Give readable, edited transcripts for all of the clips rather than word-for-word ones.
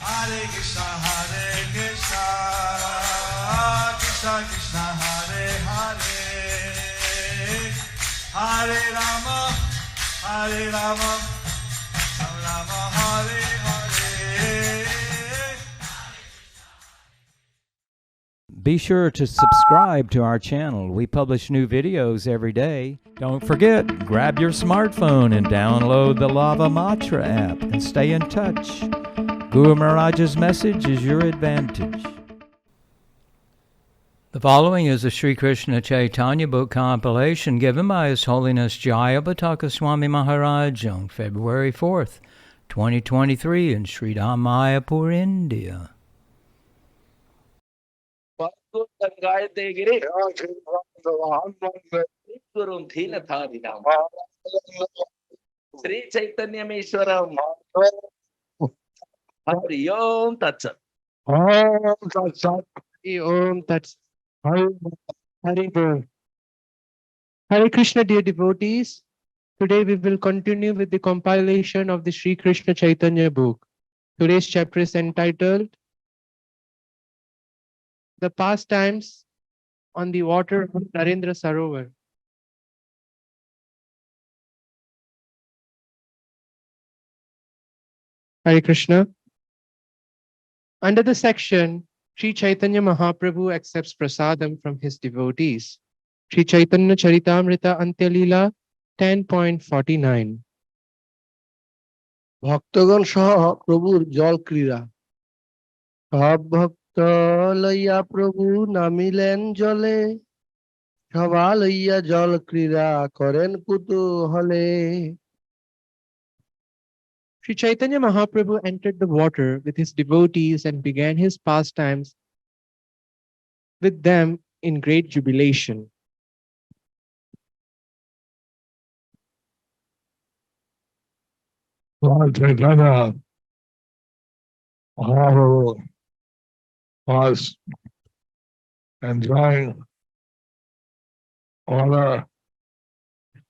Hare Krishna, Krishna Krishna, Hare Hare, Hare Rama, Rama Rama, Hare Hare. Be sure to subscribe to our channel. We publish new videos every day. Don't forget, grab your smartphone and download the Lava Matra app and stay in touch. Guru Maharaj's message is your advantage. The following is a Sri Krishna Chaitanya book compilation given by His Holiness Jayapataka Swami Maharaj on February 4th, 2023 in Sri Māyāpur, India. Sri Chaitanya Meshwaram. Hari Om Tat Sat. Om Tat Sat. Om Tat Sat. Hari Bol. Hare Krishna, dear devotees. Today we will continue with the compilation of the Sri Krishna Chaitanya book. Today's chapter is entitled The Pastimes on the Water of Narendra Sarovara. Hare Krishna. Under the section, Sri Chaitanya Mahaprabhu accepts prasadam from his devotees. Sri Chaitanya Charitamrita Antyalila 10.49. ভক্তগণ সহ প্রভুর জল ক্রীড়া। সব ভক্ত লইয়া প্রভু নামিলেন জলে, সভা লইয়া জল ক্রীড়া করেন কুতূহলে। Sri Chaitanya Mahaprabhu entered the water with his devotees and began his pastimes with them in great jubilation. Lord Chaitanya Mahaprabhu was enjoying water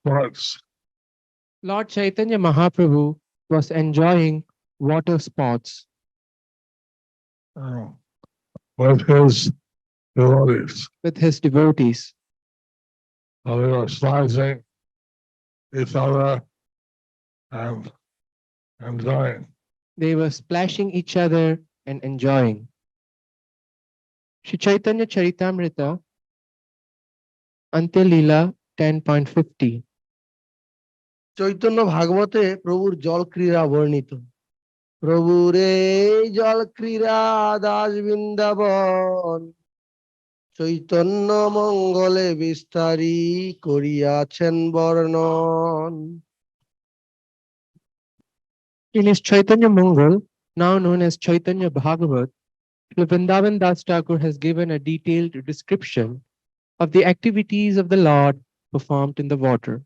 sports Lord Chaitanya Mahaprabhu was enjoying water sports with his devotees. So they were slicing each other and enjoying. They were splashing each other and enjoying. Sri Chaitanya Charitamrita Antyalila 10.50. Chaitanya ভাগবতে প্রভুর জল ক্রীড়া বর্ণিত। প্রভুর এই জল ক্রীড়া দাস বৃন্দাবন, চৈতন্য মঙ্গলে বিস্তারী করিয়াছেন বর্ণন। In his Chaitanya Mangal, now known as Chaitanya Bhagavat, Sri Vrindavan Das Thakur has given a detailed description of the activities of the Lord performed in the water.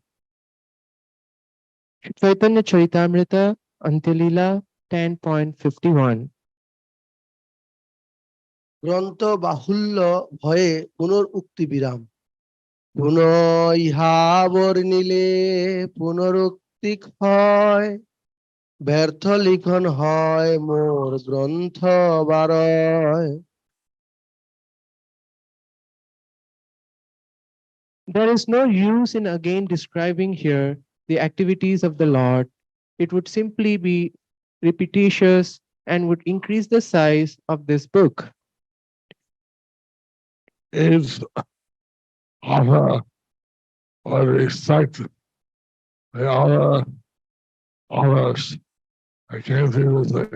Sri Chaitanya Charitamrita Antyalila 10.51. গ্রন্থ বাহুল্য ভয়ে পুনরুক্তি বিরাম, পুনঃ ইহা বর্ণিলে পুনরুক্তি হয়, ব্যর্থ লিখন হয় মোর গ্রন্থ বারয়। There is no use in again describing here the activities of the Lord. It would simply be repetitious and would increase the size of this book. Is other or respect the others. I can't even say.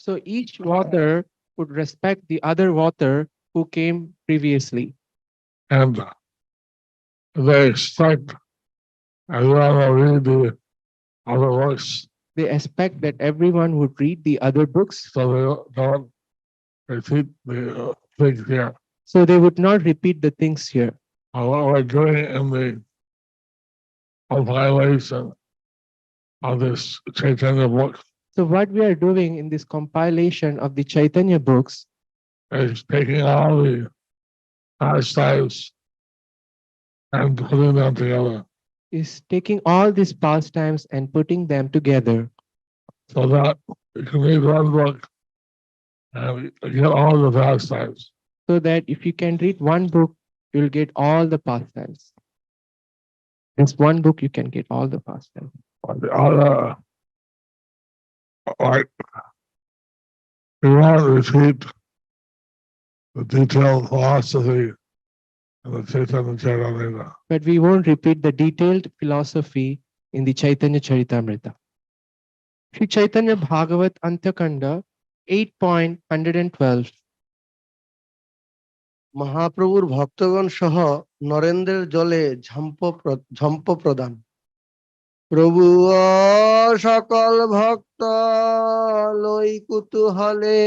So each author would respect the other author who came previously. And they expect everyone will read the other works, They expect that everyone would read the other books, so they don't repeat the things here. so they would not repeat the things here. What we're doing in the compilation of this Chaitanya book So what we are doing in this compilation of the Chaitanya books is taking all the pastimes and putting them together is taking all these pastimes and putting them together so that you can read one book and you get all the pastimes. So that if you can read one book, you'll get all the pastimes. This one book, you can get all the pastimes. But the other, like, we won't repeat the detailed philosophy in the Chaitanya Charitamrita. But we won't repeat the detailed philosophy in the Chaitanya Charitamrita. Sri Chaitanya Bhagavat Antyakanda 8.112. মহাপ্রভুর ভক্তগণ সহ নরেন্দ্রের জলে ঝম্প প্রদান। প্রভু সকল ভক্ত লই কুতূহলে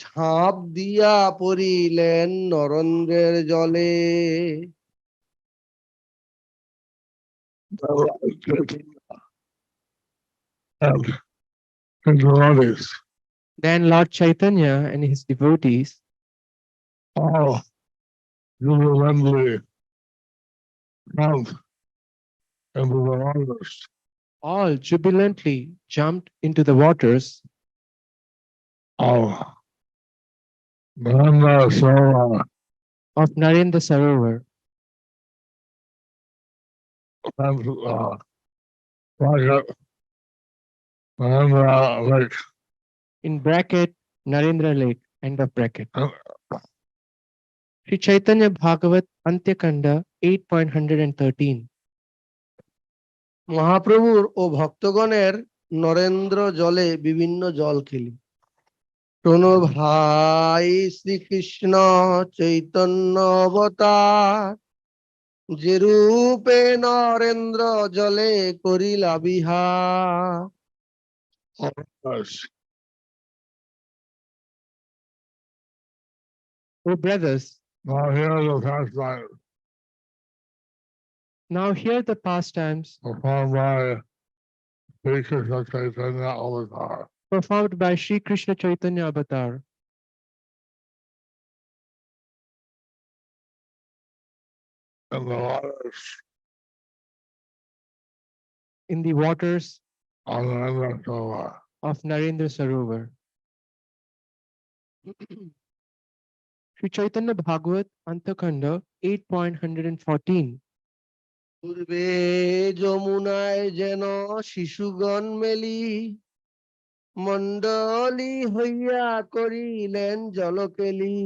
ঝাঁপ দিয়া পড়িলেন নরেন্দ্রের জলে। And his devotees, Then Lord Chaitanya and his devotees all jubilantly jumped into the waters. all jubilantly jumped into the waters of Narendra Sarovara, of Narendra Sarovar, and bracket, Narendra Lake. in bracket Narendra Lake, end of bracket. And Sri Chaitanya Bhagavat Antyakanda 8.113. মহাপ্রভুর ও ভক্তগণের নরেন্দ্র জলে বিভিন্ন জল খেলি। শোনো ভাই শ্রীকৃষ্ণ চৈতন্য অবতার, যে রূপে নরেন্দ্র জলে করিলা Bihar. us, Oh brothers, now here the pastime now hear the pastimes performed by Sri Krishna Chaitanya Avatar. performed by Sri Krishna Chaitanya Avatar In the waters in the waters of Narendra Sarovar. of Narendra Sarovar. Sri Chaitanya Bhagavat Antyakanda 8.114. পূর্বে যমুনায় যেন শিশুগণ মেলি মণ্ডলী হইয়া করিলেন জলকেলি।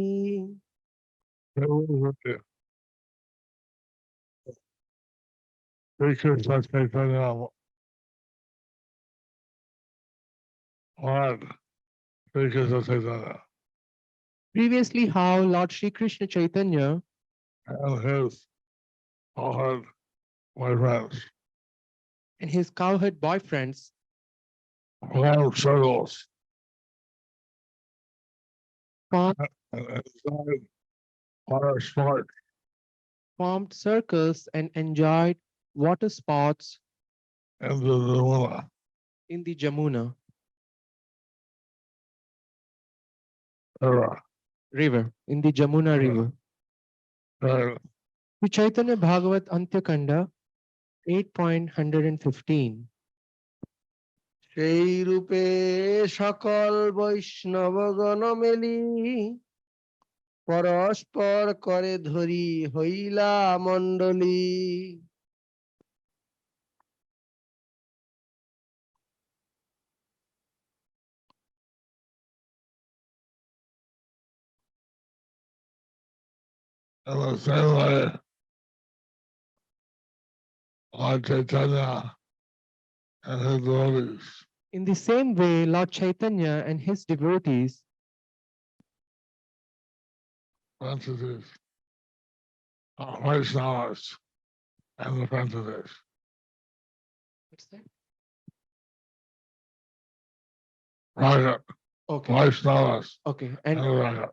Sri Krishna Chaitanya Lord, Sri Krishna Chaitanya Previously, how Lord Sri Krishna Chaitanya and his cowherd boyfriends and his cowherd boyfriends formed circles formed, and enjoyed water sports formed circles and enjoyed water sports in the Yamuna in the Jamuna river, in the Jamuna river. And Sri Chaitanya Bhagavat Antyakanda 8.115. সেই রূপে সকল বৈষ্ণবগণ মেলি পরস্পর করে ধরি হইলা মণ্ডলী। in the same way, Lord Chaitanya and his devotees In the same way, Lord Chaitanya and his devotees entities, Vaishnavas and the entities. Raga, Okay, Vaishnavas okay, and and Raga.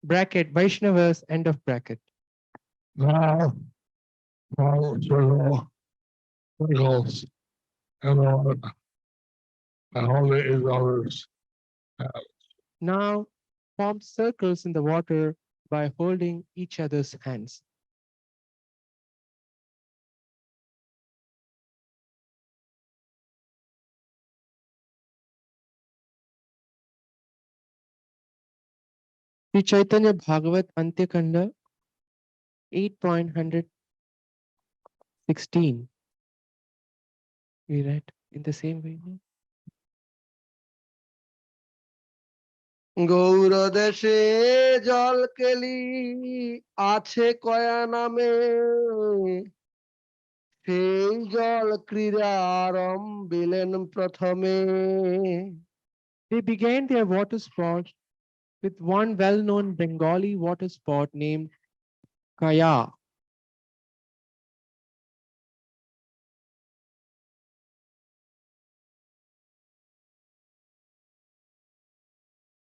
bracket Vaishnavas, end of bracket. Now, circles and the and only is others. Now form circles in the water by holding each other's hands. Sri Chaitanya Bhagavat Antyakanda 8.116. We read in the same way. No? Gour দেশে জল কেলি আছে কয়া নামে সেই জল ক্রীড়া আরম্ভিলেন প্রথমে They began their water sports with one well-known Bengali water sport named Kaya.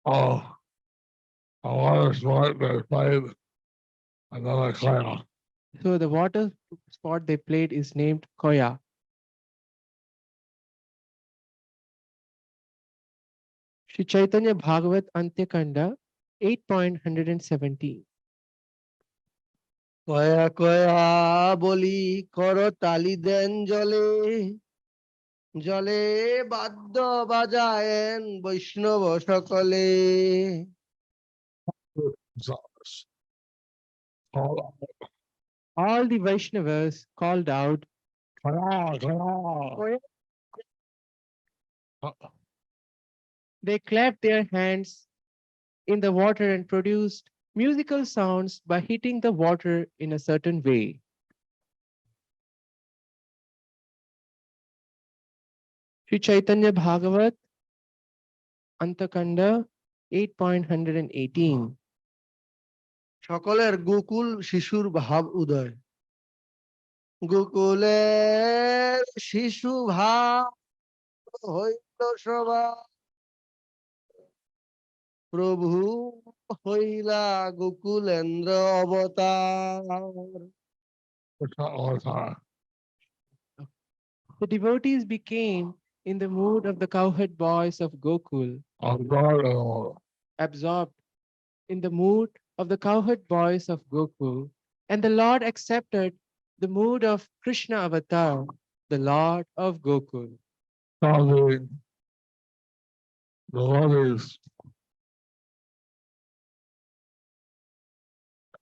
Oh, I was smart, they played another class. So the water sport they played is named Koya. Sri Chaitanya Bhagavat Antyakanda 8.117. কয়া কয়া বলি কর তালি দেন জলে জলে বাদ্য বাজায়েন বৈষ্ণব সকলে All the Vaishnavas called out, Koya. They clapped their hands in the water and produced musical sounds by hitting the water in a certain way. Sri Chaitanya Bhagavat Antakanda 8.118. সকলের গোকুল শিশুর ভাব উদয় গোকুলের শিশু ভাব হইল সভা প্রভু হইলা গোকুলেন্দ্র অবতার It's not all the time. The devotees became in the mood of the cowherd boys of Gokul, I'm God, absorbed in the mood of the cowherd boys of Gokul, and the Lord accepted the mood of Krishna Avatar, the Lord of Gokul. causing the worries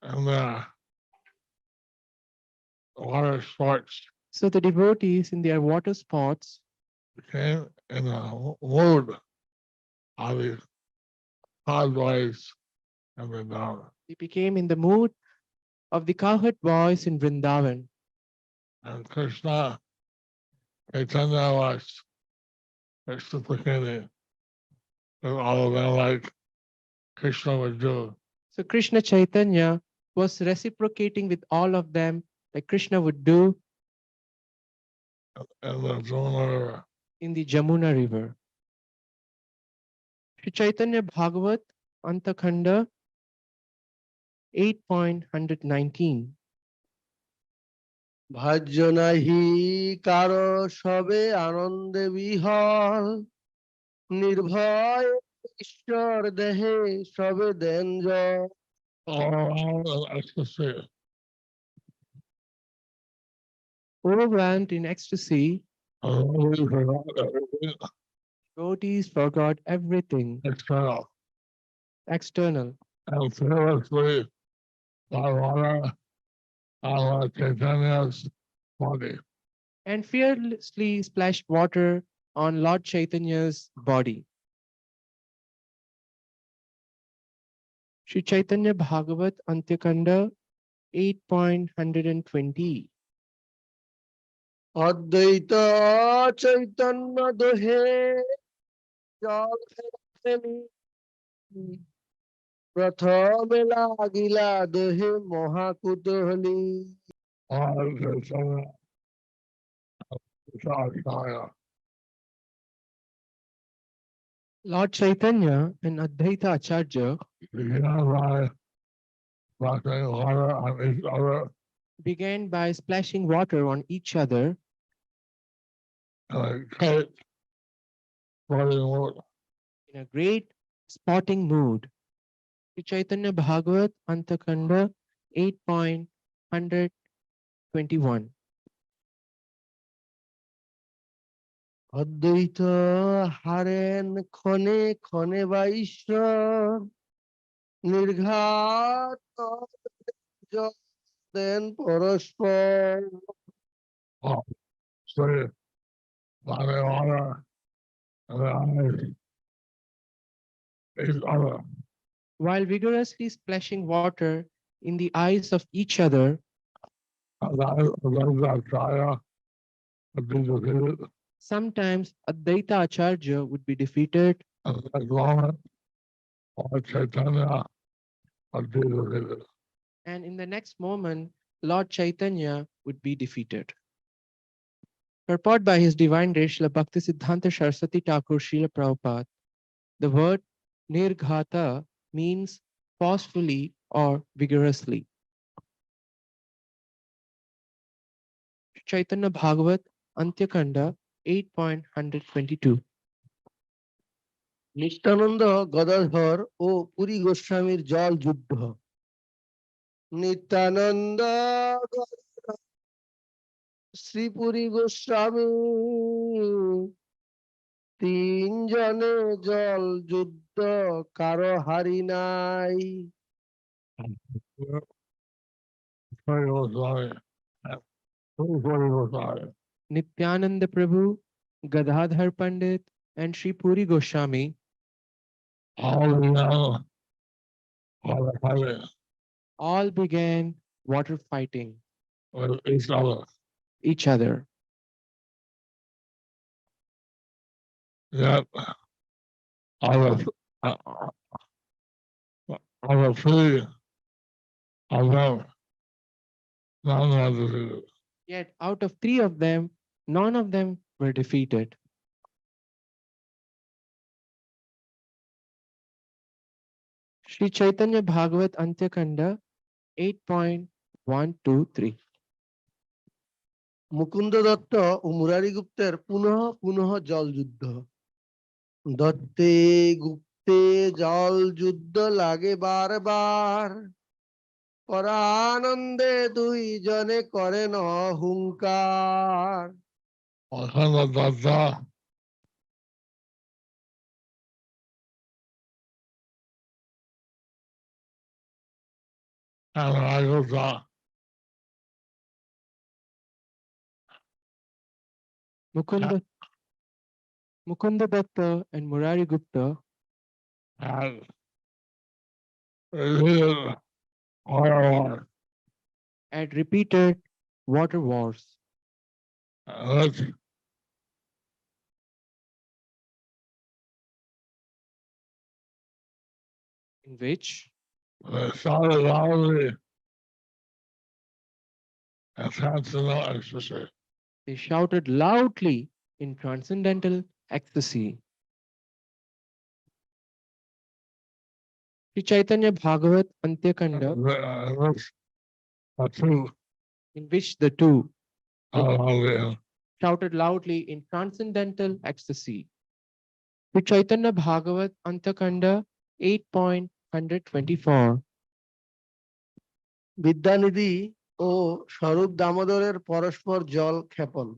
and the water sports So the devotees in their water sports became in the mood of the cowboys and the down. they became in the mood of the cowherd boys in Vrindavan. And Krishna, Chaitanya was reciprocating with all of them like Krishna would do. So Krishna Chaitanya was reciprocating with all of them like Krishna would do And the Jamuna River. in the Jamuna River. Sri Chaitanya Bhagavat Antakhanda 8.119. ভাজ্য নাহি কারো সবে আনন্দে বিহল নির্ভয় ঈশ্বর দেহে সবে দেন জল Oh, ecstasy. Overwhelmed in ecstasy, We forgot everything devotees forgot everything external external and fearlessly by water on Chaitanya's body. and fearlessly splashed water on Lord Chaitanya's body. Sri Chaitanya Bhagavat Antyakanda 8.120. অদ্বৈত চৈতন্য দোহে জল ফেলি প্রথমে লাগিলা দোহে মহাকুতূহলী All Chaitanya, Chaitanya, Lord Chaitanya and Advaita Acharya began by splashing water on each other began by splashing water on each other and a great floating mood. in a great sporting mood. Sri Chaitanya Bhagavat Antakanda 8.121. অদ্বৈত হারেন ক্ষণে ক্ষণে বা ঈশ্বর নির্ঘাত জল দেন পরস্পর। Oh, say, Sarovara, and each other. While vigorously splashing water in the eyes of each other, And that Jaya, and be defeated. sometimes Advaita Acharya would be defeated, And that moment, Lord Chaitanya, and be defeated. and in the next moment, Lord Chaitanya would be defeated. Purport by His Divine Grace Srila Bhaktisiddhanta Saraswati Thakur Srila Prabhupada. The word Nirghata means forcefully or vigorously. Chaitanya Bhagavat Antyakanda 8.122. Nityananda Gadadhar ও পুরী গোস্বামীর জল যুদ্ধ। নিত্যানন্দ গদাধর শ্রীপুরী গোস্বামী তিনজনে জল যুদ্ধ কারো হারি নাই। Pray was Swami. Pray was Swami. Nityananda Prabhu, Gadadhar Pandit, and Sri Puri Goswami All the young, all the fighting all began water fighting with each other. each other. Yet, I was, I was free of them, none was defeated. Yet out of three of them, none of them were defeated. Sri Chaitanya Bhagavat Antyakanda 8.123. Mukunda Dutta ও মুরারি গুপ্তের পুনঃ পুনঃ জল যুদ্ধ। দত্তে গুপ্তে জল যুদ্ধ লাগে বারবার, পরানন্দে দুইজনে করেন হুঙ্কার। অখণ্ড Dutta and I was Mukunda Datta and Murari Gupta had repeated war, had repeated water wars, which in which shouted loudly and transcendental ecstasy. they shouted loudly in transcendental ecstasy. Sri Chaitanya Bhagavat Antyakanda, Which the two in which the two loudly shouted loudly in transcendental ecstasy. Sri Chaitanya Bhagavat Antyakanda 8.124. Vidyanidhi ও স্বরূপ দামোদরের পরস্পর জল ক্ষেপণ।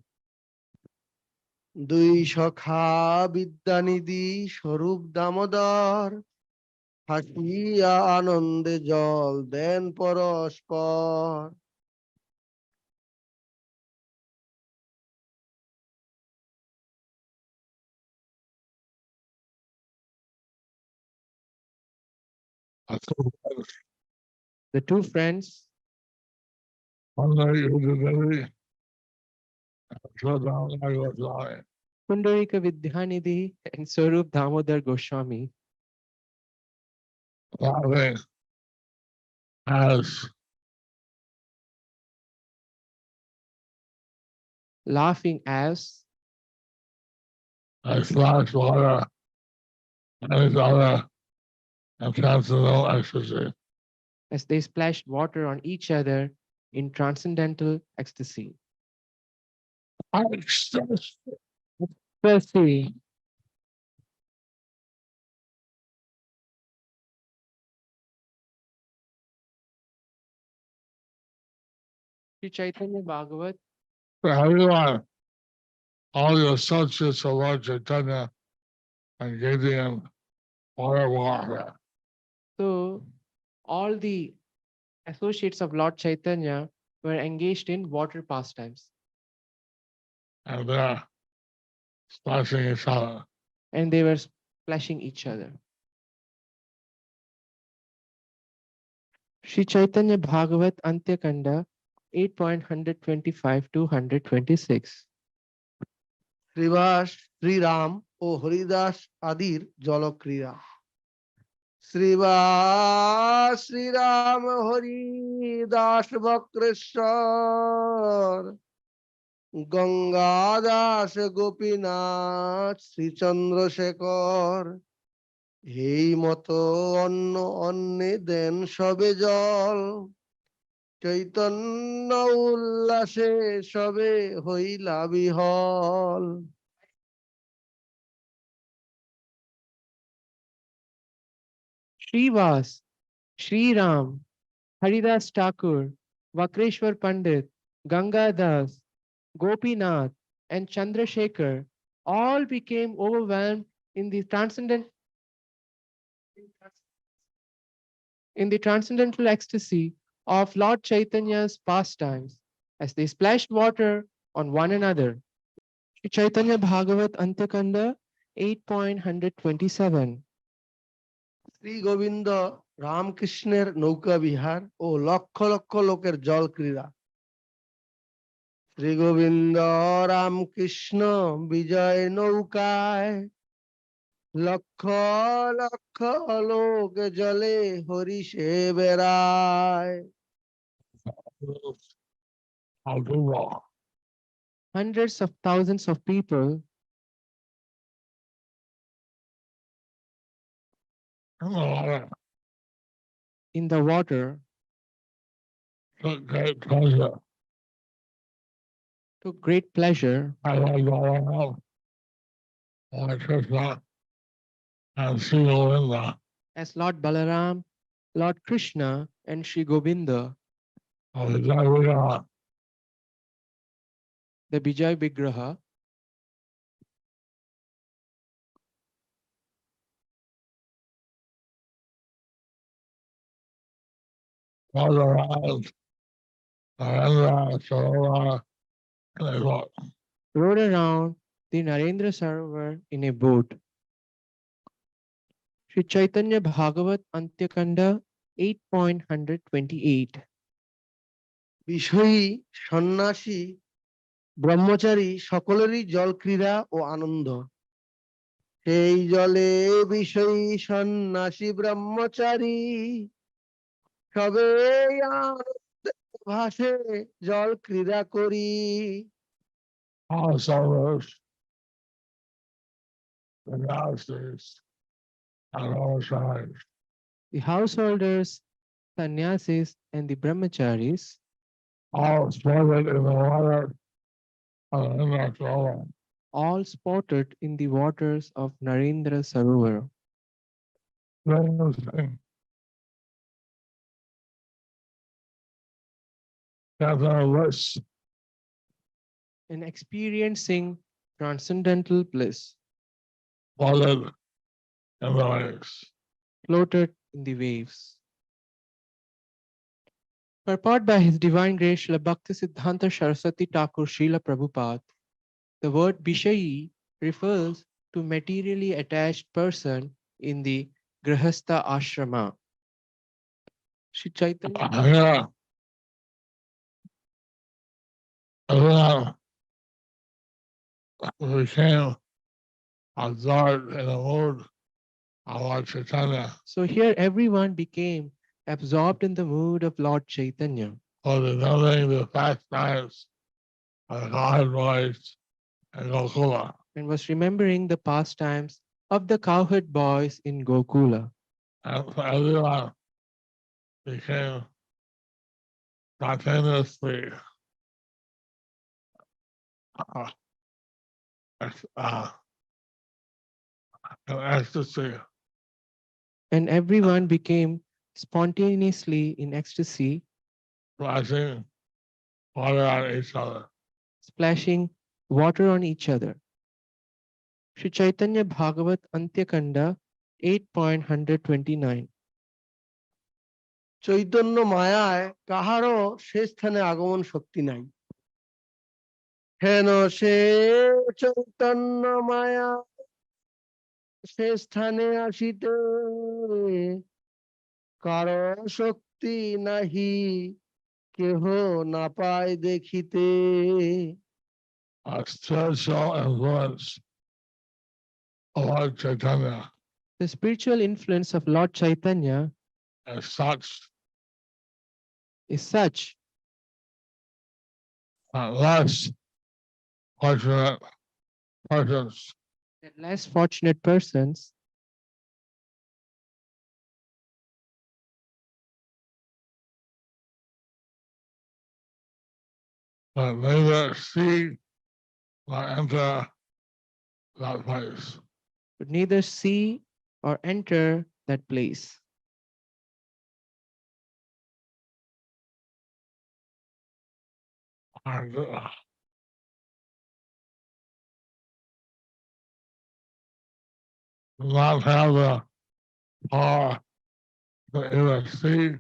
দুই সখা বিদ্যানিধি স্বরূপ দামোদর হাসিয়া আনন্দে জল দেন পরস্পর। The two friends, one day you did very so down I was lying. Pundarika Vidyanidhi and Swarup Damodar Goswami, Laughing as laughing as I splashed water and each other and transcendental ecstasy. as they splashed water on each other in transcendental ecstasy. Ecstasy. Sri Chaitanya Bhagavat, For everyone, all your associates of Lord Chaitanya and gave them water. so all the associates of Lord Chaitanya were engaged in water pastimes, and they're splashing each other. and they were splashing each other. Sri Chaitanya Bhagavat Antyakanda 8.125 to 126. Srivas Shriram ও হরিদাস আদির জলক্রীড়া শ্রীবাস শ্রীরাম হরিদাস বক্রেশ্বর গঙ্গাদাস গোপীনাথ শ্রীচন্দ্রশেখর এই মতো অন্য অন্নে দেন সবে জল চৈতন্য উল্লাসে সবে হইলা বিহল। Srivas, Sri Ram, Haridas Thakur, Vakreshwar Pandit, Gangadas, Gopinath, and Chandrasekhar all became overwhelmed in the transcendental ecstasy of Lord Chaitanya's pastimes as they splashed water on one another. Sri Chaitanya Bhagavat Antyakanda 8.127. Shri Govinda রামকৃষ্ণের নৌকা বিহার ও লক্ষ লক্ষ লোকের জল ক্রীড়া শ্রী গোবিন্দ রামকৃষ্ণ বিজয় নৌকায় লক্ষ লক্ষ লোক জলে হরিষে বেড়ায়। I'll do wrong. Hundreds of thousands of people in the water took great pleasure. took great pleasure I was all around Lord Krishna and Sri Govinda. as Lord Balaram, Lord Krishna, and Sri Govinda, the Vijay Vigraha, was around Narendra, Sarovara, and they wrote, rode around the Narendra Sarovar in a boat. Sri Chaitanya Bhagavat Antyakanda 8.128. Bishoyi সন্ন্যাসী ব্রহ্মচারী সকলেরই জল ক্রীড়া ও আনন্দ সেই জলে বিষয়ী সন্ন্যাসী ব্রহ্মচারী সবে আনন্দে ভাসে জল ক্রীড়া করি। all sorrows, the galaxies, on all sides. The householders, sannyasis, and the brahmacharis All sported in the water of the Indra Sarovar. all sported in the waters of Narendra Sarovar, Witnessing Catherine Bliss, and experiencing transcendental bliss, floated in the waves. floated in the waves. Purport by His Divine Grace Srila Bhakti Siddhanta Saraswati Thakur Srila Prabhupada, the word Bishayi refers to materially attached person in the Grihastha Ashrama. Sri Chaitanya Here, everyone became absorbed in the mood of Lord Chaitanya, So here everyone became absorbed in the mood of Lord Chaitanya, for remembering the pastimes of the cowherd boys in Gokula. and was remembering the pastimes of the cowherd boys in Gokula. And everyone became spontaneously uh, in ecstasy, And everyone became spontaneously in ecstasy, splashing water on each other. splashing water on each other. Sri Chaitanya Bhagavat Antyakanda 8.129. Chaitanya মায়ায় কাহারও সে স্থানে আগমন শক্তি নাই। হেন সে চৈতন্য মায়া সে স্থানে আসিতে কারো শক্তি নাহি কেহ না পায় দেখিতে। spiritual influence of Lord Chaitanya The spiritual influence of Lord Chaitanya is such is such that less fortunate persons that less fortunate persons that neither see nor enter that place. would neither see or enter that place. And do not have the power to either see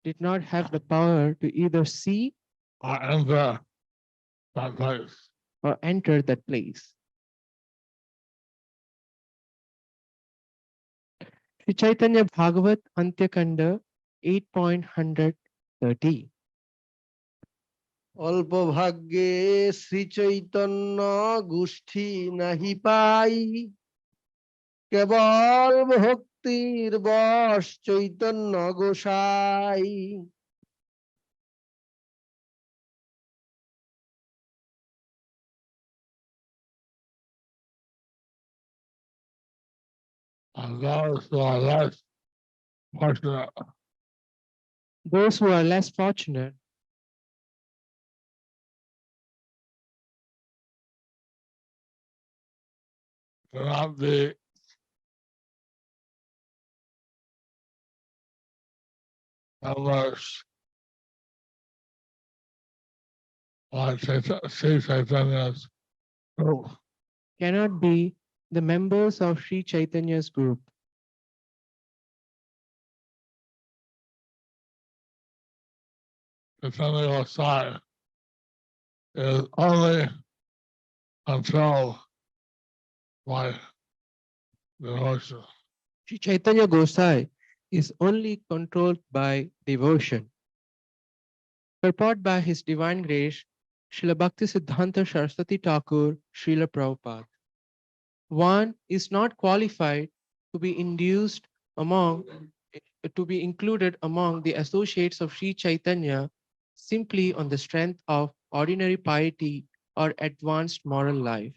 Did not have the power to either see or enter that place. or enter that place. Sri Chaitanya Bhagavat Antyakanda 8.130. অল্প ভাগ্যে শ্রী চৈতন্য গোষ্ঠী নাহি পাই, কেবল ভক্তির বশ চৈতন্য গোসাই। And those who are less fortunate Those who are less fortunate do not be members like Sri Chaitanya's group. cannot be the members of Sri Chaitanya's group. Chaitanya Gosai is only controlled by devotion. Sri Chaitanya Gosai is only controlled by devotion. Purport by His Divine Grace, Srila Bhaktisiddhanta Saraswati Thakur, Srila Prabhupada. One is not qualified to be induced to be included among the associates of Sri Chaitanya simply on the strength of ordinary piety or advanced moral life.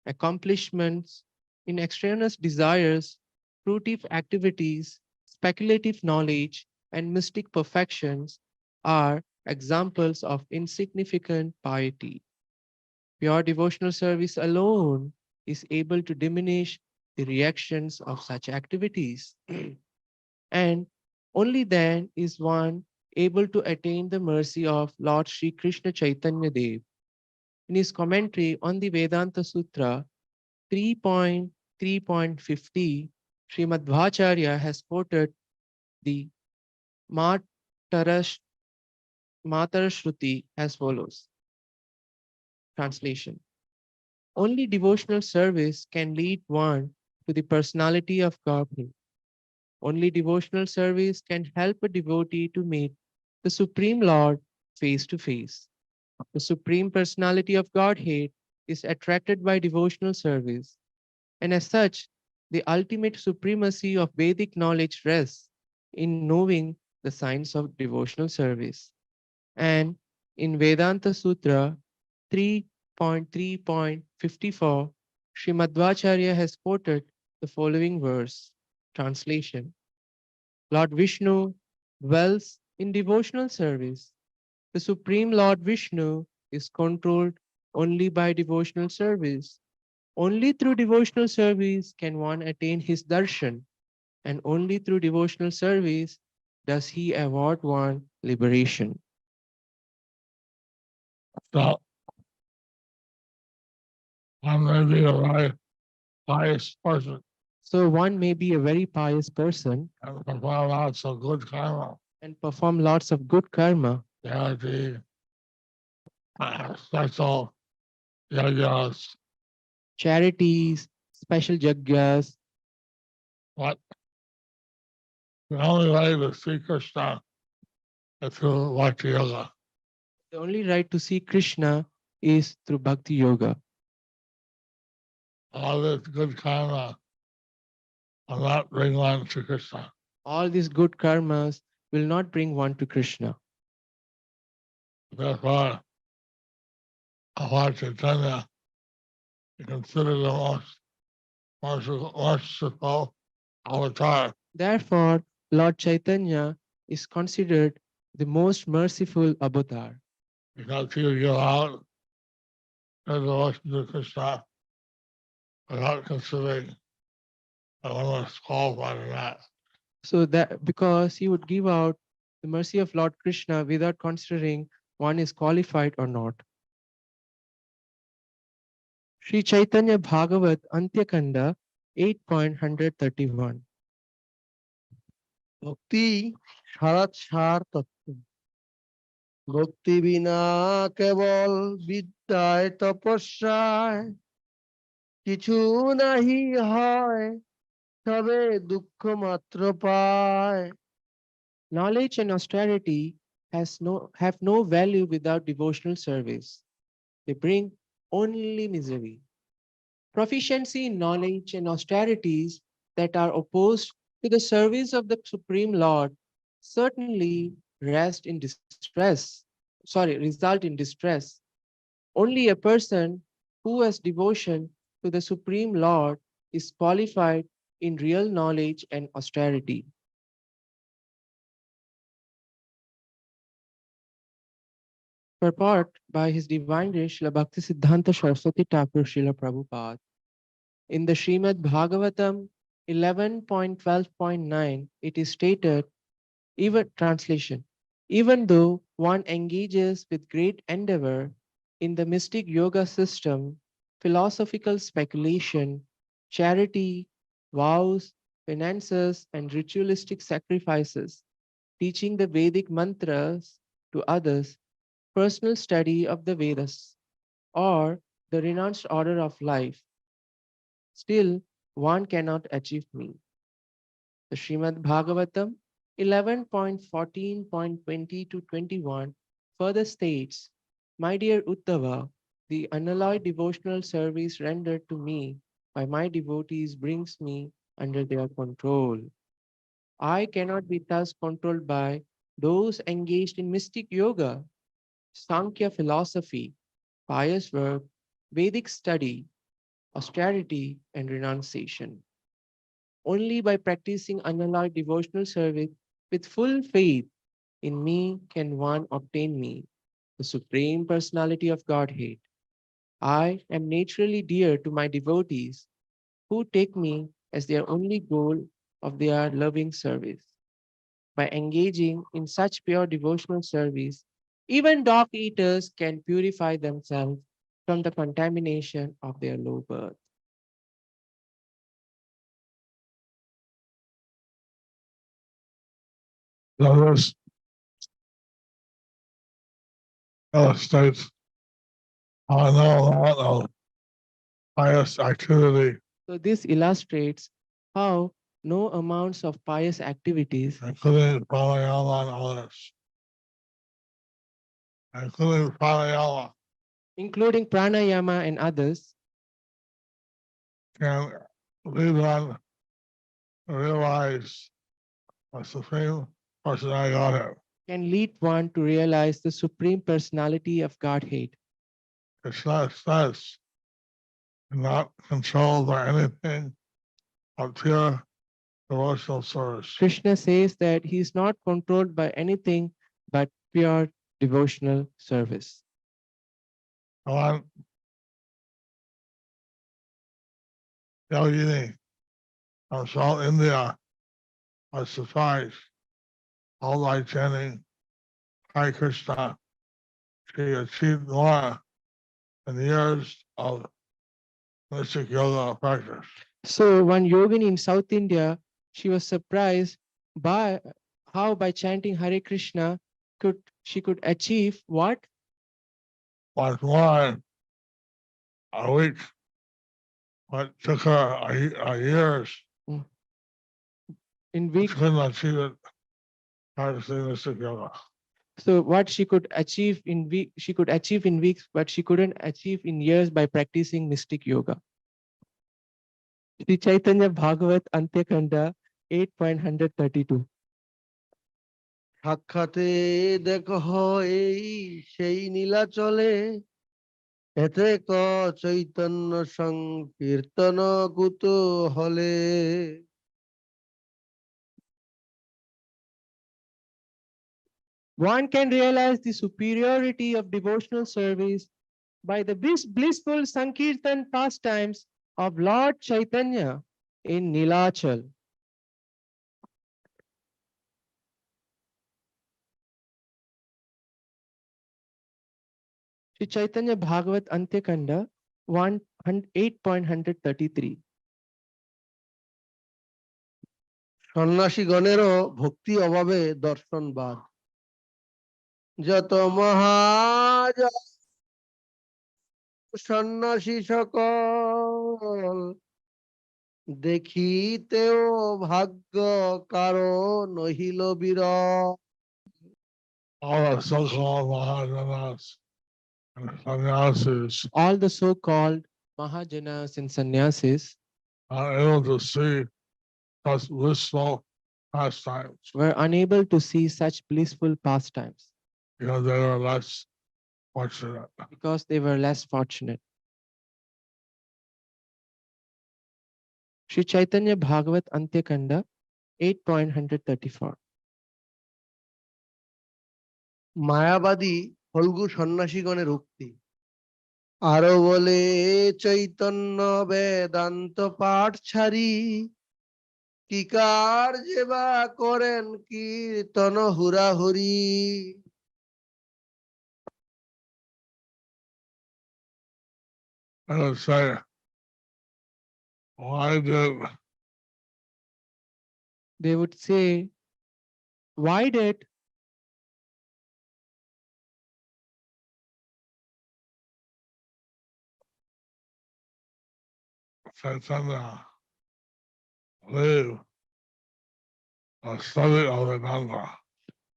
Accomplishments in extraneous desires, fruitive activities, speculative knowledge, and mystic perfections are examples of insignificant piety. Pure devotional service alone is able to diminish the reactions of such activities. And only then is one able to attain the mercy of Lord Sri Krishna Chaitanya Dev. In his commentary on the Vedanta Sutra 3.3.50, Srimad Bhacharya has quoted the Matarashruti as follows. Translation. Only devotional service can lead one to the personality of Godhead. Only devotional service can help a devotee to meet the Supreme Lord face to face. The Supreme Personality of Godhead is attracted by devotional service, and as such, the ultimate supremacy of Vedic knowledge rests in knowing the science of devotional service. And in Vedanta Sutra 3.3.54, Srimadvacharya has quoted the following verse. Translation. Lord Vishnu dwells in devotional service. The Supreme Lord Vishnu is controlled only by devotional service. Only through devotional service can one attain his darshan, and only through devotional service does he award one liberation. So one may be a very pious person So one may be a very pious person and perform lots of good karma, and perform lots of good karma, charity, special yagas, charities, special yajnas, but the only way to see Krishna is through Bhakti Yoga. the only right to see Krishna is through Bhakti Yoga. All this good karma will not bring one to Krishna. All these good karmas will not bring one to Krishna. Therefore, Lord Chaitanya is considered the most merciful avatar. Therefore, Lord Chaitanya is considered the most merciful avatar Because he would give out their devotion to Krishna without considering that one was qualified or not. so that because he would give out the mercy of Lord Krishna without considering one is qualified or not. Sri Chaitanya Bhagavat Antyakanda 8.131 ভক্তি সারা সার তত্ত্ব ভক্তি বিনা কেবল বিদ্যায় তপস্যায় কিছু নাহি হয় তবে দুঃখ মাত্র পায় Knowledge and austerity have no value without devotional service. They bring only misery. Proficiency in knowledge and austerities that are opposed to the service of the Supreme Lord certainly result in distress. Only a person who has devotion to the Supreme Lord is qualified in real knowledge and austerity. Purport by His Divine Grace Srila Bhakti Siddhanta Saraswati Thakur Srila Prabhupada. In the Srimad Bhagavatam 11.12.9, it is stated, even translation, even though one engages with great endeavor in the mystic yoga system, philosophical speculation, charity, vows, penances, and ritualistic sacrifices, teaching the Vedic mantras to others, personal study of the Vedas, or the renounced order of life, still one cannot achieve me. The Srimad Bhagavatam 11.14.20 to 21 further states, my dear Uddhava, the unalloyed devotional service rendered to me by my devotees brings me under their control. I cannot be thus controlled by those engaged in mystic yoga, Sankhya philosophy, pious work, Vedic study, austerity, and renunciation. Only by practicing unalloyed devotional service with full faith in me can one obtain me, the Supreme Personality of Godhead. I am naturally dear to my devotees who take me as their only goal of their loving service. By engaging in such pure devotional service, even dog eaters can purify themselves from the contamination of their low birth. So this illustrates how I know a lot of pious activity, So this illustrates how no amounts of pious activities, including pranayama and others, including pranayama, including pranayama and others, can lead one to realize the Supreme Personality of Godhead. can lead one to realize the Supreme Personality of Godhead. It's not controlled by anything but pure devotional service. Krishna says that he is not controlled by anything but pure devotional service. One yogini from South India was surprised all by chanting Hare Krishna. She achieved more in years of mystic yoga practice. So one yogini in South India, she was surprised by how by chanting Hare Krishna she could achieve what? But one a week, what took her years, In she weeks. couldn't achieve it practicing mystic yoga. So what she could achieve in she could achieve in weeks, but she couldn't achieve in years by practicing mystic yoga. Sri Chaitanya Bhagavat Antyakanda 8.132. সাক্ষাতে দেখো এই সেই নীলাচলে এতে ক চৈতন্য সংকীর্তন কুতূহলে। One can realize the superiority of devotional service by the blissful Sankirtan pastimes of Lord Chaitanya in Nilachal. Sri Chaitanya Bhagavat Antyakanda 8.133. সন্ন্যাসীগণেরও ভক্তি অভাবে দর্শনবাদ যত মহাজ সন্ন্যাসী সকল দেখিতেও ভাগ্য কারো নহিল বিরল। All the so-called Mahajanas and sannyasis All the so-called Mahajanas and sannyasis are able to see such blissful pastimes were unable to see such blissful pastimes because they were less fortunate. because they were less fortunate. Sri Chaitanya Bhagavat Antyakanda 8.134. মায়াবাদী Phalgu সন্ন্যাসীগণের উক্তি আরো বলে চৈতন্য বেদান্ত পাঠ ছাড়ি কি কার্যে বা করেন কীর্তন হুরাহুরি। I would say, why did They would say, why did Chaitanya leave the study of Vedanta?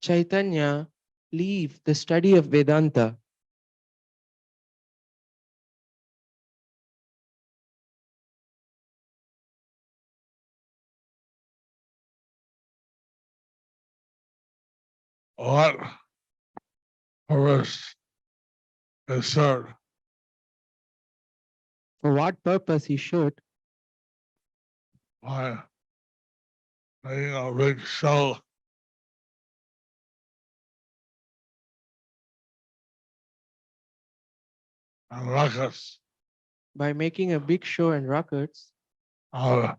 Chaitanya leave the study of Vedanta? What purpose is served? For what purpose he should? By making a big show and ruckus By making a big show and ruckus of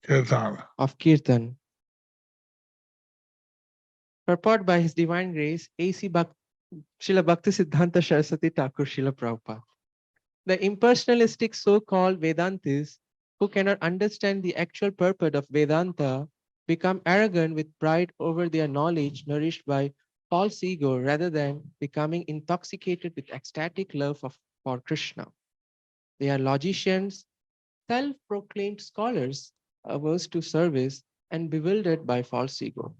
kirtan. of Kirtan. Purport by His Divine Grace, A.C. Srila Bhaktisiddhanta Saraswati Thakur Srila Prabhupada. The impersonalistic so-called Vedantis who cannot understand the actual purport of Vedanta become arrogant with pride over their knowledge nourished by false ego rather than becoming intoxicated with ecstatic love for Krishna. They are logicians, self-proclaimed scholars, averse to service and bewildered by false ego.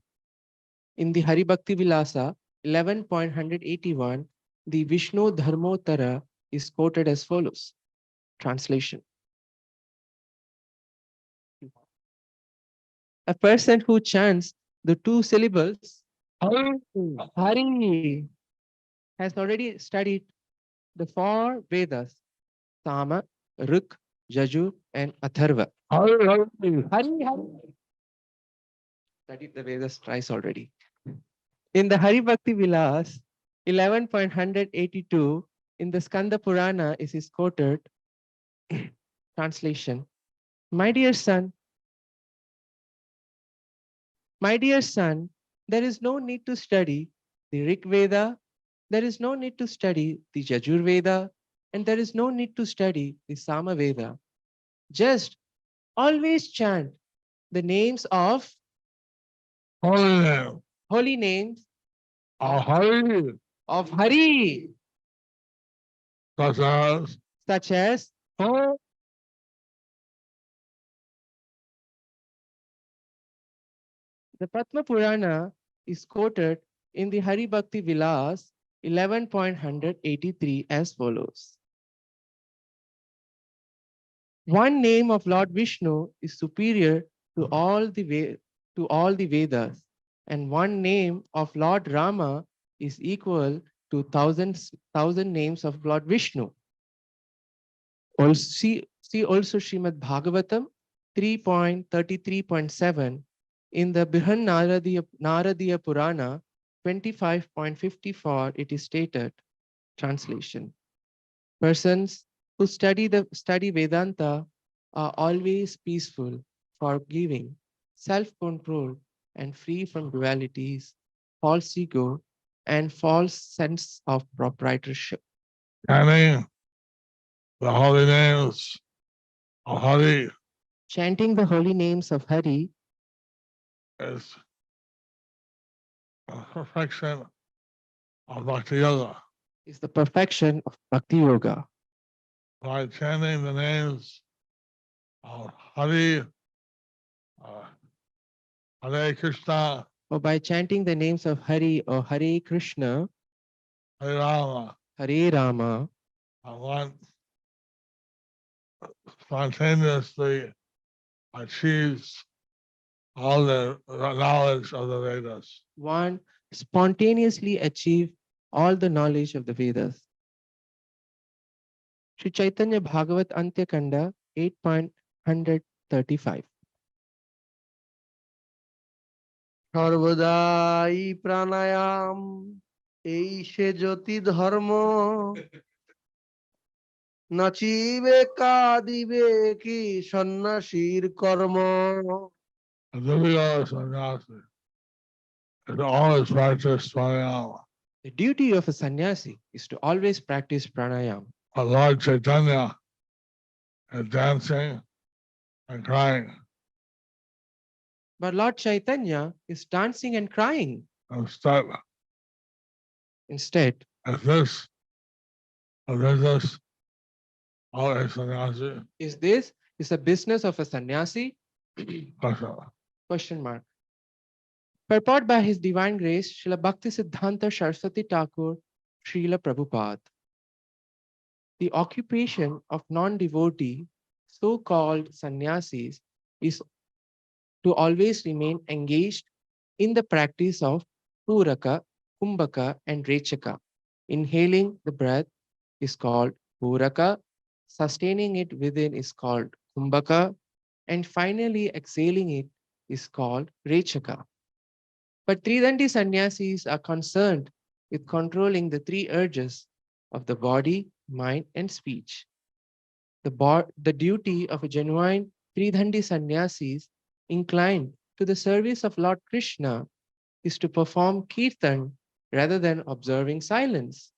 In the Hari Bhakti Vilasa 11.181, the Vishnu Dharmottara is quoted as follows. Translation. A person who chants the two syllables Hari has already studied the four Vedas, Sama, Rik, Yajur, and Atharva. Hari. Studied the Vedas twice already. In the Hari Bhakti Vilas 11.182, in the Skanda Purana is quoted. Translation. My dear son, there is no need to study the Rig Veda, there is no need to study the Yajur Veda, and there is no need to study the Sama Veda. Just always chant the names of holy name, holy names Hari, of Hari, such as such as Om, the Padma Purana is quoted in the Hari Bhakti Vilas 11.183 as follows. One name of Lord Vishnu is superior to all the Vedas, and one name of Lord Rama is equal to thousand names of Lord Vishnu. Also, see also Srimad Bhagavatam 3.33.7 in the Brihan Naradiya Purana 25.54 it is stated, translation. Persons who study Vedanta are always peaceful, forgiving, self-controlled, and free from dualities, false ego, and false sense of proprietorship. chanting the holy names of Hari Chanting the holy names of Hari is a perfection of Bhakti Yoga. is the perfection of Bhakti Yoga. By chanting the names of Hari, Hare Krishna, Or by chanting the names of Hari or Hare Krishna, Hare Rama, Hare Rama, one spontaneously achieves all the knowledge of the Vedas. one spontaneously achieve all the knowledge of the Vedas. Sri Chaitanya Bhagavat Antya Kanda 8.135. সর্বদাই প্রাণায়াম এই সে জ্যোতি ধর্ম নাচিবে কাঁদিবে কি সন্ন্যাসীর কর্ম And then we are sannyasi. And always practice pranayama. The duty of a sannyasi is to always practice pranayama. But Lord Chaitanya is dancing and crying. But Lord Chaitanya is dancing and crying. Instead, Instead, is this a business of a sannyasi? is a business of a sannyasi? Question. Question mark. Purport by His Divine Grace, Srila Bhakti Siddhanta Saraswati Thakur, Srila Prabhupada. The occupation of non-devotee, so-called sannyasis, is to always remain engaged in the practice of Puraka, Kumbhaka, and Rechaka. Inhaling the breath is called Puraka, sustaining it within is called Kumbhaka, and finally exhaling it is called Rechaka. But Tridandi sannyasis are concerned with controlling the three urges of the body, mind, and speech. The duty of a genuine Tridandi sannyasis inclined to the service of Lord Krishna is to perform kirtan rather than observing silence,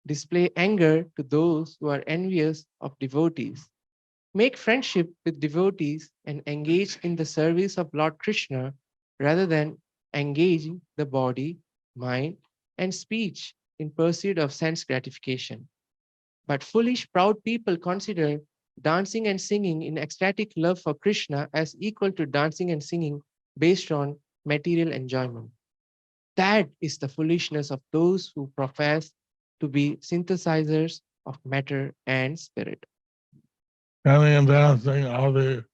display anger to those who are envious of devotees, make friendship with devotees, and engage in the service of Lord Krishna rather than engaging the body, mind, and speech in pursuit of sense gratification. But foolish, proud people consider dancing and singing in ecstatic love for Krishna as equal to dancing and singing based on material enjoyment. That is the foolishness of those who profess to be synthesizers of matter and spirit. Chanting and dancing of the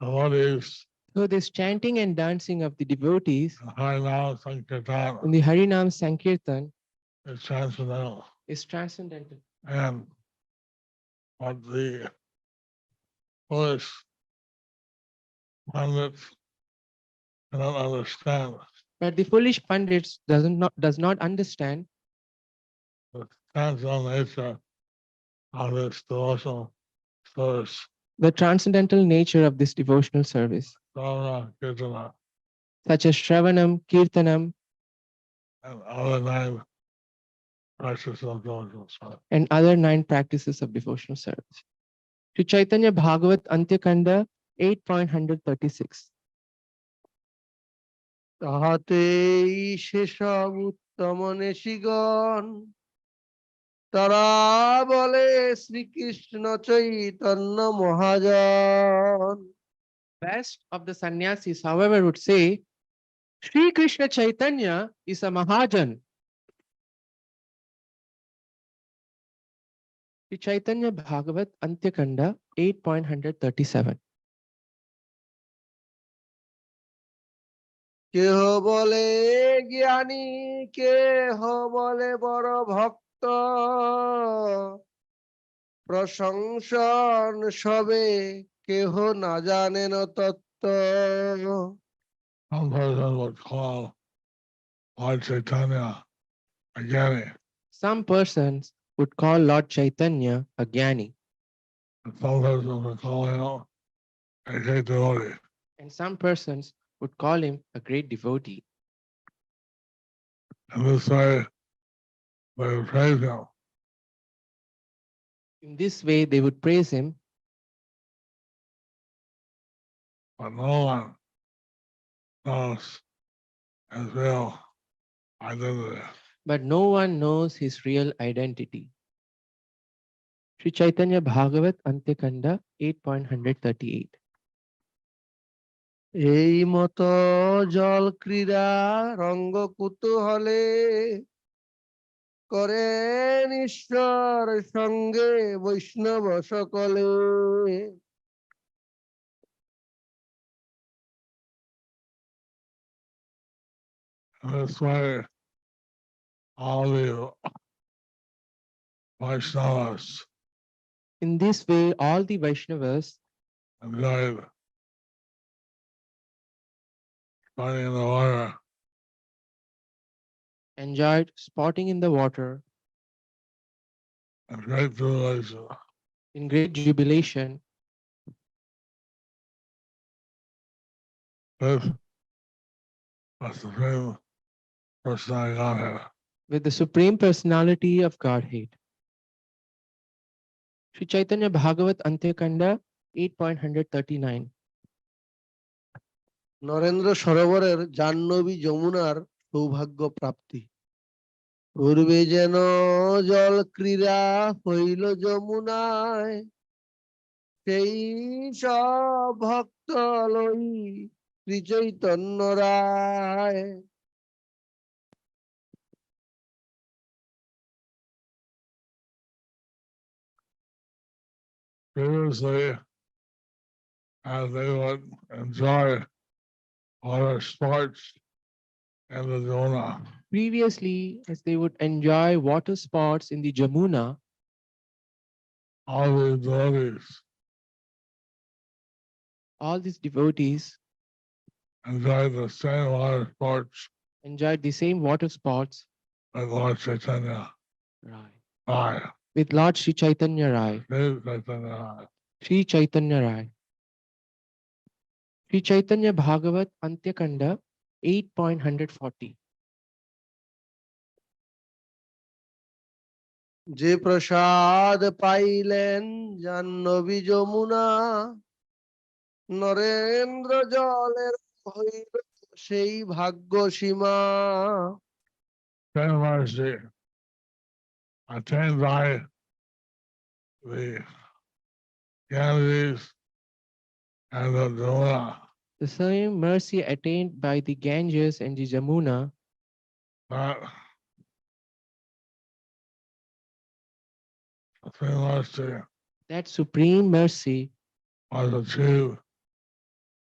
devotees So this chanting and dancing of the devotees Harinam Sankirtan in the Harinam Sankirtan is transcendental. is transcendental. And what the foolish pundits cannot understand But the foolish pundits does not understand the transcendental nature of this devotional service. the transcendental nature of this devotional service, Sarovara, Kirtana, such as Shravanam, Kirtanam, and other 9 practices of devotional service. and other 9 practices of devotional service. Sri Chaitanya Bhagavat Antya Kanda 8.136. তাহাতেই সেসব উত্তম নেশিগণ তারা বলে শ্রীকৃষ্ণ চৈতন্য মহাজন। Best of the sannyasis, however, would say, Sri Krishna Chaitanya is a Mahajan. Sri Chaitanya Bhagavat Antyakanda 8.137. কেহ বলে জ্ঞানী কেহ বলে বড় ভক্ত প্রশংসন সবে কেহ না জানেন তত্ত্ব। Some person would call Lord Chaitanya a Jnani, Some persons would call Lord Chaitanya a Jnani, and some person would call him a great devotee. and some persons would call him a great devotee. In this way, they would praise him. In this way, they would praise him, But no one knows his real identity. but no one knows his real identity. Sri Chaitanya Bhagavat Antyakanda 8.138. এই মতো জল ক্রীড়া রঙ্গ কুতূহলে করেন ঈশ্বর সঙ্গে বৈষ্ণব সকলে। In this way, all the Vaishnavas In this way, all the Vaishnavas enjoyed fighting in the water enjoyed spotting in the water and great jubilation. in great jubilation. This was the supreme personality Godhead. With the Supreme Personality of Godhead. Sri Chaitanya Bhagavat Antyakanda 8.139. Narendra সরোবরের Jahnavi যমুনার সৌভাগ্য প্রাপ্তি পূর্বে যেন জল ক্রীড়া হইল যমুনায় সেই সব ভক্ত লই শ্রী চৈতন্য রায়। Previously, as they would enjoy water sports in the Jona, Previously, as they would enjoy water sports in the Jamuna, all these devotees all these devotees enjoyed the same water sports enjoyed the same water sports that Lord Chaitanya Rai, with Lord Sri Chaitanya Rai. Chaitanya Rai. Sri Chaitanya Rai. Sri Chaitanya Bhagavat Antyakanda 8.140. যে প্রসাদ পাইলেন জাহ্নবী যমুনা নরেন্দ্র জলের হইল সেই ভাগ্য সীমা। Same mercy attained by the Ganges and the Jona, The same mercy attained by the Ganges and the Jamuna, that supreme mercy that supreme mercy was achieved,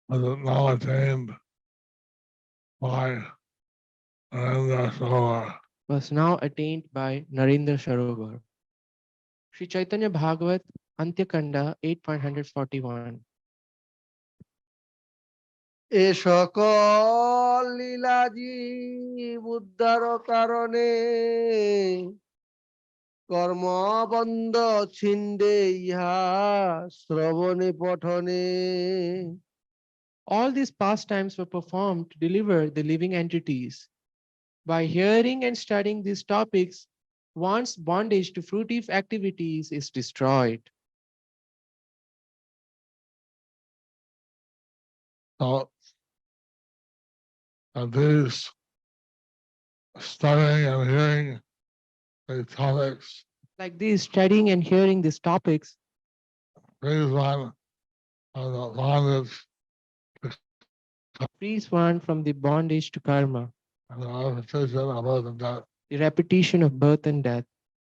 was now attained by Narendra Sarovara. was now attained by Narendra Sarovar. Sri Chaitanya Bhagavat Antyakanda 8.141. এ সকল লীলাজীব উদ্ধার কারণে কর্মবন্ধ ছিন্দে ইহা শ্রবণে পঠনে। All these pastimes were performed to deliver the living entities. By hearing and studying these topics, one's bondage to fruitive activities is destroyed. So, and these studying and hearing the topics Like this, studying and hearing these topics frees one of the bondage frees one from the bondage to karma, and the repetition of birth and death. the repetition of birth and death.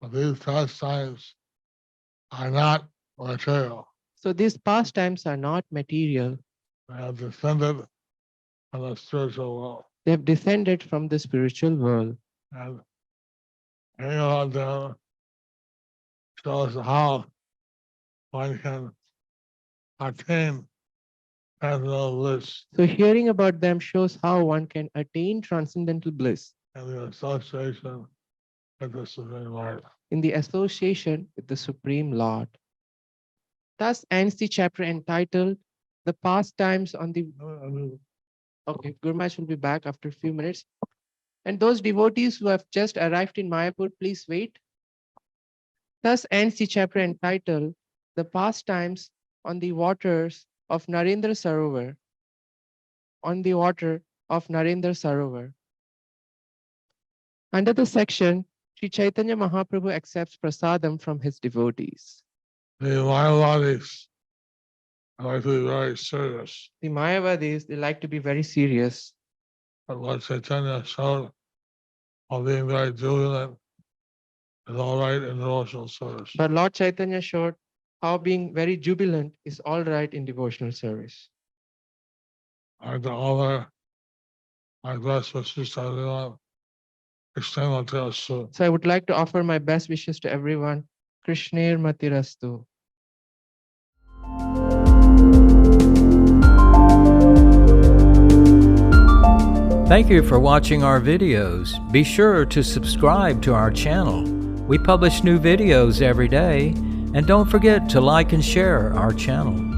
But these pastimes are not material. So these pastimes are not material. They have descended from the spiritual world. They have descended from the spiritual world. And hearing about them shows how one can attain transcendental bliss So hearing about them shows how one can attain transcendental bliss and the association with the Supreme Lord. in the association with the Supreme Lord. Thus ends the chapter entitled The Pastimes on the... Okay, Gurmaj will be back after a few minutes. And those devotees who have just arrived in Mayapur, please wait. Thus ends the chapter entitled The Pastimes on the Waters of Narendra Sarovar. On the water of Narendra Sarovar. Under the section, Sri Chaitanya Mahaprabhu accepts prasadam from his devotees. The Mayavadis like to be very serious, The Mayavadis, they like to be very serious. but Lord Chaitanya showed while being very jubilant is all right in devotional service. But Lord Chaitanya showed how being very jubilant is all right in devotional service. And to all my best wishes to everyone, extremely soon. So I would like to offer my best wishes to everyone. Krishnair Matirastu. Thank you for watching our videos. Be sure to subscribe to our channel. We publish new videos every day, and don't forget to like and share our channel.